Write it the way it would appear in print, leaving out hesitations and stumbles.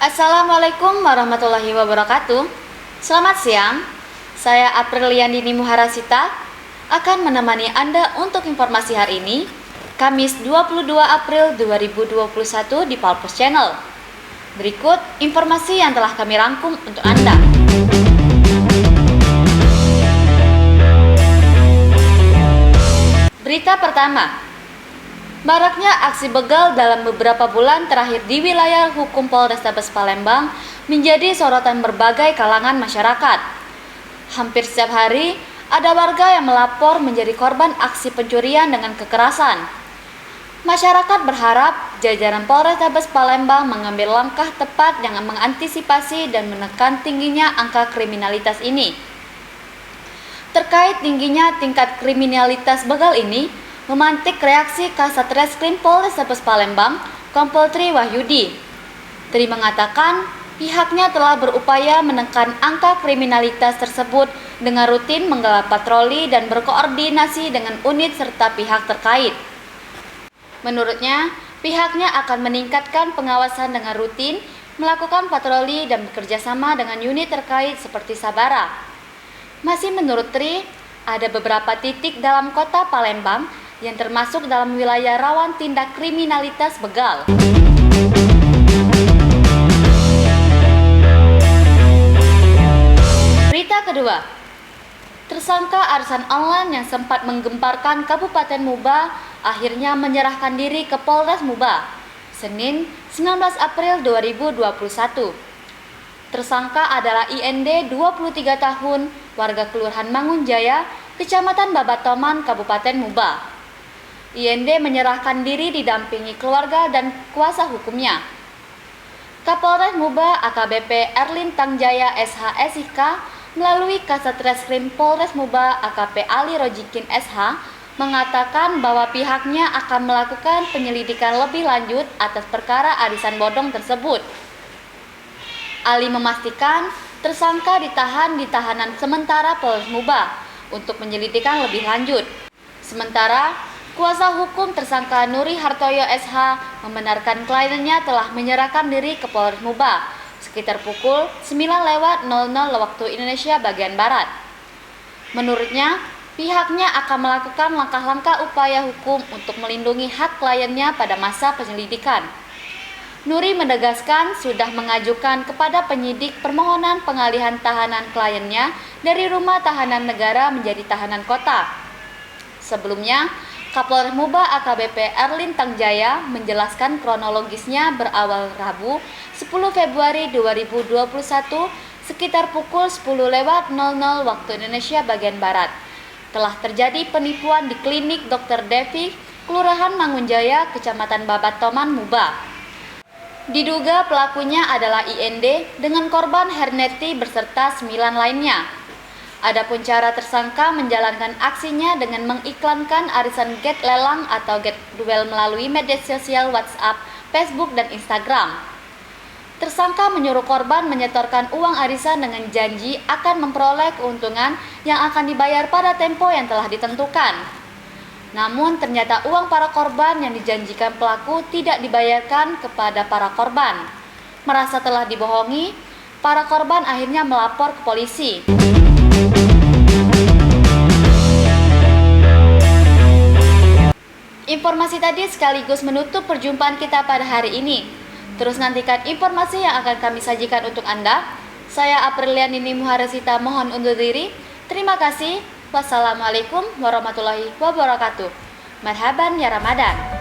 Assalamualaikum warahmatullahi wabarakatuh. Selamat siang, saya Apriliandini Muharasita akan menemani Anda untuk informasi hari ini, Kamis 22 April 2021 di Palpos Channel. Berikut informasi yang telah kami rangkum untuk Anda. Berita pertama, maraknya aksi begal dalam beberapa bulan terakhir di wilayah hukum Polrestabes Palembang menjadi sorotan berbagai kalangan masyarakat. Hampir setiap hari, ada warga yang melapor menjadi korban aksi pencurian dengan kekerasan. Masyarakat berharap jajaran Polrestabes Palembang mengambil langkah tepat yang mengantisipasi dan menekan tingginya angka kriminalitas ini. Terkait tingginya tingkat kriminalitas begal ini, memantik reaksi Kasat Reskrim Polrestabes Palembang, Kompol Tri Wahyudi. Tri mengatakan pihaknya telah berupaya menekan angka kriminalitas tersebut dengan rutin menggelar patroli dan berkoordinasi dengan unit serta pihak terkait. Menurutnya, pihaknya akan meningkatkan pengawasan dengan rutin, melakukan patroli dan bekerjasama dengan unit terkait seperti Sabara. Masih menurut Tri, ada beberapa titik dalam kota Palembang yang termasuk dalam wilayah rawan tindak kriminalitas begal. Berita kedua, tersangka arisan online yang sempat menggemparkan Kabupaten Muba akhirnya menyerahkan diri ke Polres Muba, Senin 19 April 2021. Tersangka adalah IND 23 tahun, warga Kelurahan Mangunjaya, Kecamatan Babatoman, Kabupaten Muba. IND menyerahkan diri didampingi keluarga dan kuasa hukumnya. Kapolres Muba AKBP Erlin Tangjaya SH.SIK melalui Kasat Reskrim Polres Muba AKP Ali Rojikin SH mengatakan bahwa pihaknya akan melakukan penyelidikan lebih lanjut atas perkara arisan bodong tersebut. Ali memastikan tersangka ditahan di tahanan sementara Polres Muba untuk penyelidikan lebih lanjut. Sementara kuasa hukum tersangka Nuri Hartoyo SH membenarkan kliennya telah menyerahkan diri ke Polres Muba sekitar pukul 9.00 waktu Indonesia bagian Barat. Menurutnya, pihaknya akan melakukan langkah-langkah upaya hukum untuk melindungi hak kliennya pada masa penyelidikan. Nuri menegaskan sudah mengajukan kepada penyidik permohonan pengalihan tahanan kliennya dari rumah tahanan negara menjadi tahanan kota. Sebelumnya, Kapolres Muba AKBP Erlin Tangjaya menjelaskan kronologisnya berawal Rabu 10 Februari 2021 sekitar pukul 10.00 waktu Indonesia bagian Barat. Telah terjadi penipuan di klinik Dr. Devi, Kelurahan Mangunjaya, Kecamatan Babatoman, Muba. Diduga pelakunya adalah IND dengan korban Herneti beserta 9 lainnya. Adapun cara tersangka menjalankan aksinya dengan mengiklankan arisan get lelang atau get duel melalui media sosial WhatsApp, Facebook, dan Instagram. Tersangka menyuruh korban menyetorkan uang arisan dengan janji akan memperoleh keuntungan yang akan dibayar pada tempo yang telah ditentukan. Namun ternyata uang para korban yang dijanjikan pelaku tidak dibayarkan kepada para korban. Merasa telah dibohongi, para korban akhirnya melapor ke polisi. Informasi tadi sekaligus menutup perjumpaan kita pada hari ini. Terus nantikan informasi yang akan kami sajikan untuk Anda. Saya Apriliandini Muharasita mohon undur diri. Terima kasih. Wassalamualaikum warahmatullahi wabarakatuh. Marhaban ya Ramadan.